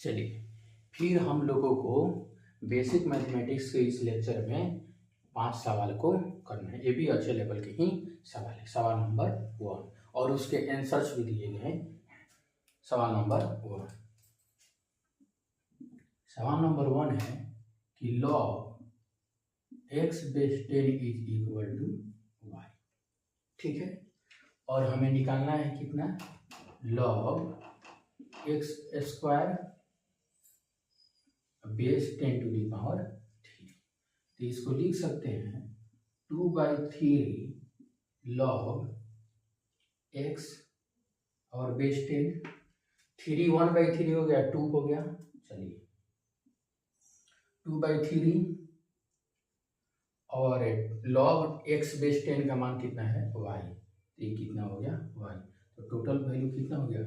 चलिए, फिर हम लोगों को बेसिक मैथमेटिक्स के इस लेक्चर में 5 सवाल को करना है। ये भी अच्छे लेवल के ही सवाल है। सवाल नंबर 1 और उसके आंसर्स भी दिए गए हैं। सवाल नंबर 1, सवाल नंबर 1 है कि log x base 10 is equal to y। ठीक है, और हमें निकालना है कितना, log x square base 10 to the power 3। तो इसको लिख सकते हैं 2/3 log x और बेस 10, 3 1/3 हो गया, 2 हो गया। चलिए 2/3 और log x बेस 10 का मान कितना है, y। तो ये कितना हो गया, y। तो टोटल वैल्यू कितना हो गया,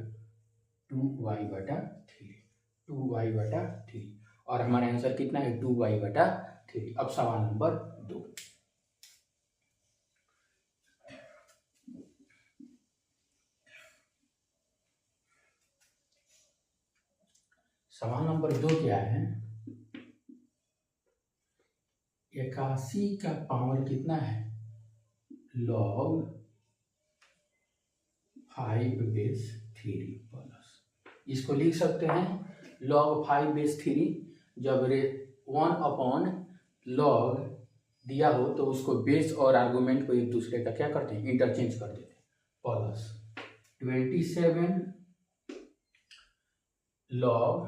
2y/3, 2y/3। और हमारा आंसर कितना है, 2y/3। अब सवाल नंबर 2, सवाल नंबर 2 क्या है, 81 का पावर कितना है, log 5 बेस 3 प्लस। इसको लिख सकते हैं log 5 बेस 3। जब 1/log दिया हो तो उसको बेस और आर्गुमेंट को एक दूसरे का क्या करते हैं, इंटरचेंज कर देते हैं। प्लस 27 log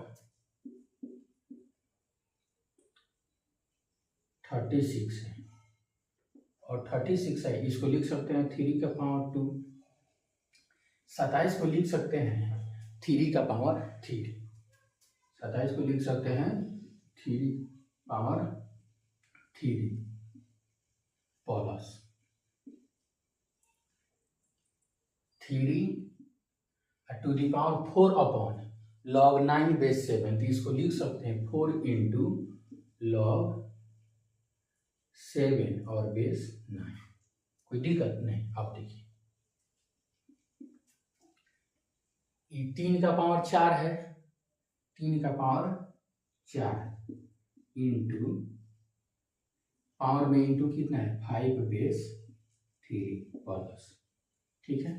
36 है, और 36 है, इसको लिख सकते हैं 3 का पावर 2। 27 को लिख सकते हैं 3 का पावर 3। 27 को लिख सकते हैं 3 power 3 plus 3 to the power 4/log 9 base 7। तो इसको लिख सकते हैं 4 इंटू log 7 और बेस 9। कोई दिक्कत नहीं। अब देखिए, ये 3 का पावर 4 है, 3 का पावर 4 इंटू पावर में इंटू कितना है, 5 बेस 3 प्लस। ठीक है,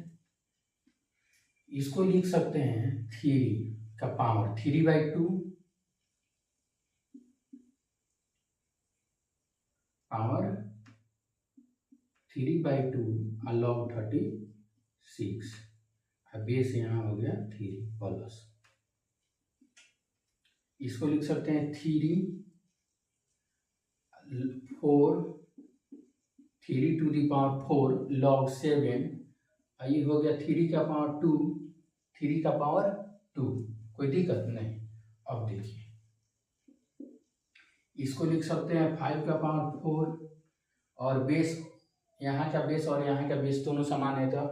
इसको लिख सकते हैं 3 का पावर 3/2 पावर 3/2 log 36। बेस यहाँ हो गया 3 प्लस। इसको लिख सकते हैं 3 टू दी पावर 4 log 7। ये हो गया 3 का पावर 2, 3 का पावर 2। कोई दिक्कत नहीं। अब देखिए, इसको लिख सकते हैं 5 का पावर 4 और बेस, यहाँ का बेस और यहाँ का बेस दोनों समान है तो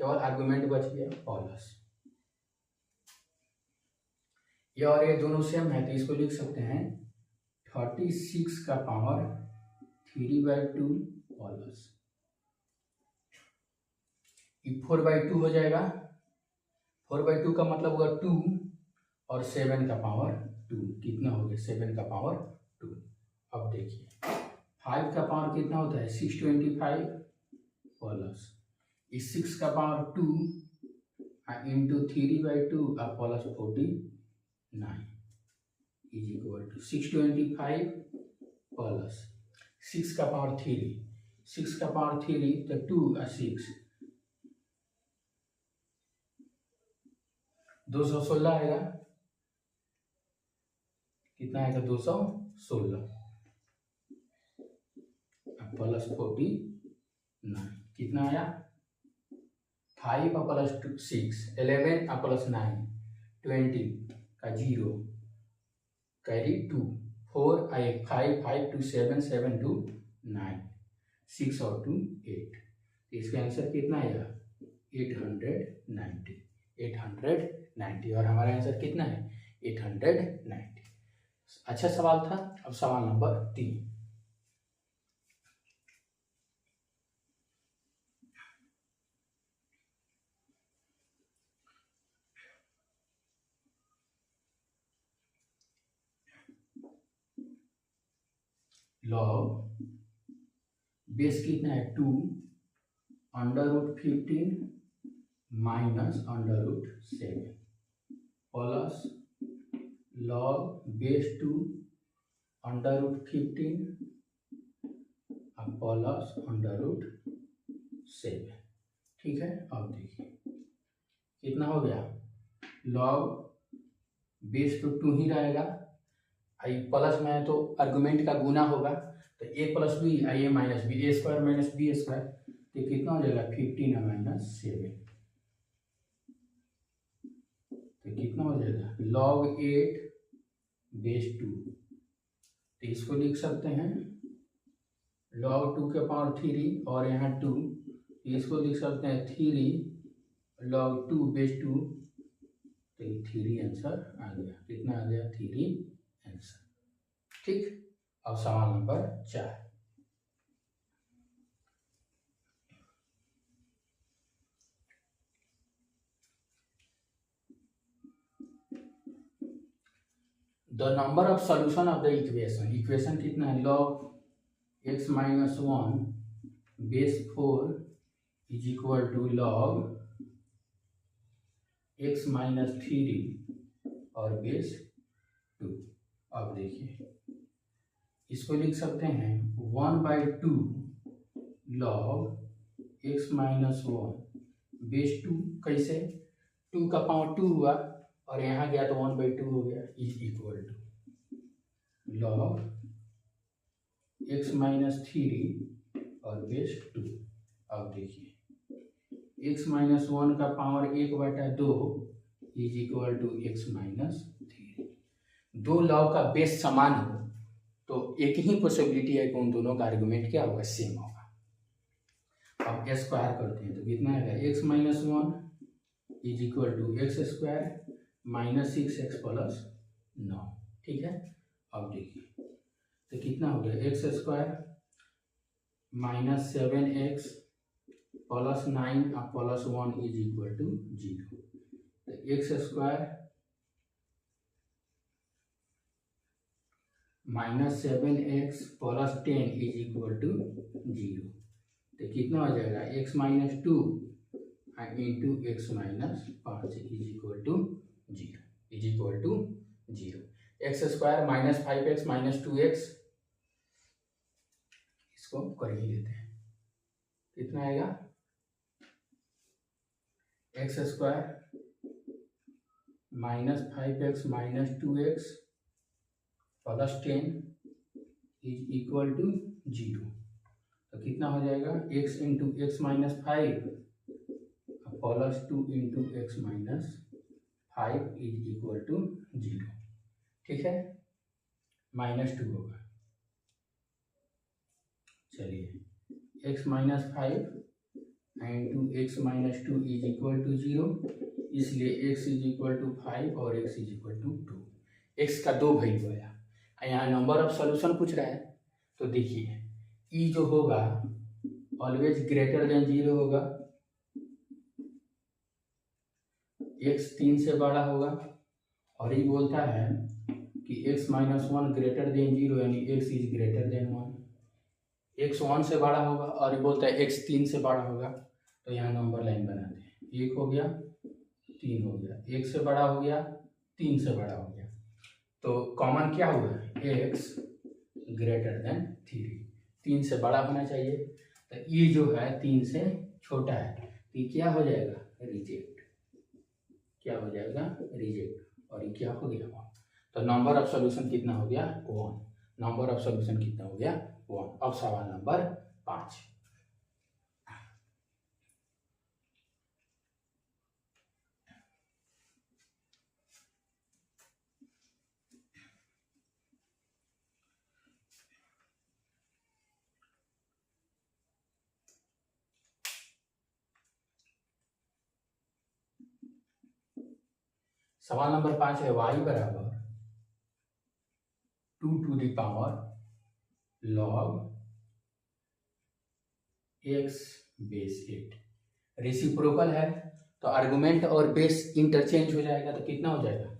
केवल आर्गुमेंट बच गया प्लस। ये और ये दोनों सेम है तो इसको लिख सकते हैं 36 का पावर 3/2 प्लस 4/2 हो जाएगा। 4/2 का मतलब होगा 2 और 7 का पावर 2, कितना हो गया, 7 का पावर 2। अब देखिए 5 का पावर कितना होता है, 625 प्लस 6 का power 2 into 3/2 plus 49 is equal to 625 plus 6 का पावर 3, 6 का पावर 3 तो 2 और 6 216 आएगा। कितना आएगा, 216 प्लस 49 कितना आया, 5 प्लस 6 11 प्लस 9 20 का 0 कैरी 2 4 5 5 2 7 7 2 9 6 और 2 8। इसका आंसर कितना आएगा, 890 890। और हमारा आंसर कितना है, 890। अच्छा सवाल था। अब सवाल नंबर 3, लॉग बेस कितना है 2 √15 minus √7 plus log base 2 √15 plus √7। ठीक है, अब देखिए कितना हो गया, लॉग बेस तो 2 ही रहेगा, आई प्लस में है तो आर्गुमेंट का गुना होगा, तो a plus B I A minus B, A square minus B square, तो कितना हो जाएगा 15 माइनस 7, तो कितना हो जाएगा log 8 बेस 2, तो इसको लिख सकते हैं log 2 के पावर 3 और यहाँ 2, इसको लिख सकते हैं 3 log 2 बेस 2, तो 3 आंसर आ गया, कितना आ गया 3 आंसर। ठीक, अब सवाल नंबर 4, the number of solution of the equation, equation कितना है log x minus 1 base 4 is equal to log x minus 3 और बेस 2। अब देखिए इसको लिख सकते हैं 1/2 log x माइनस 1 बेस 2, कैसे 2 का पावर 2 हुआ और यहाँ गया तो 1/2 हो गया, is equal to log x minus 3 और बेस 2। अब देखिए x माइनस 1 का power 1/2 is equal to x minus 3। दो लॉग का बेस समान हो तो एक ही पॉसिबिलिटी है कि उन दोनों का आर्गुमेंट क्या होगा, सेम होगा। अब स्क्वायर करते हैं तो कितना है x minus 1 is equal to x square minus 6x plus 9। ठीक है, अब देखिए तो कितना हो गया x square minus 7x plus 9 plus 1 is equal to 0, तो x square minus 7x plus 10 is equal to 0, तो कितना हो जाएगा x minus 2 into x minus 5 is equal to 0, is equal to 0। X square minus 5x minus 2x, इसको कर ही लेते हैं, कितना आएगा x square minus 5x minus 2x plus 10 is equal to 0, तो कितना हो जाएगा x into x minus 5 plus 2 into x minus 5 is equal to 0। ठीक है, -2 होगा, चलिए x minus 5 into x minus 2 is equal to 0, इसलिए x इज इक्वल टू 5 और x is equal to 2, x का 2 वैल्यू आया। यहाँ नंबर ऑफ सॉल्यूशन पूछ रहा है, तो देखिए e जो होगा ऑलवेज ग्रेटर देन 0 होगा, x 3 से बड़ा होगा, और ये बोलता है कि x माइनस 1 ग्रेटर देन 0 यानी x is greater than 1, x 1 से बड़ा होगा और ये बोलता है x 3 से बड़ा होगा, तो यहाँ नंबर लाइन बनाते हैं, 1 हो गया 3 हो गया, 1 से बड़ा हो गया 3 से बड़ा हो गया, तो कॉमन क्या हुआ x ग्रेटर देन 3 से बड़ा होना चाहिए, तो ये जो है 3 से छोटा है, तो ये क्या हो जाएगा रिजेक्ट, क्या हो जाएगा रिजेक्ट, और ये क्या हो गया 1, तो नंबर ऑफ सॉल्यूशन कितना हो गया 1, नंबर ऑफ सॉल्यूशन कितना हो गया 1। अब सवाल नंबर 5, सवाल नंबर 5 है y बराबर 2 to the power log x base 8, reciprocal है तो आर्गुमेंट और बेस इंटरचेंज हो जाएगा, तो कितना हो जाएगा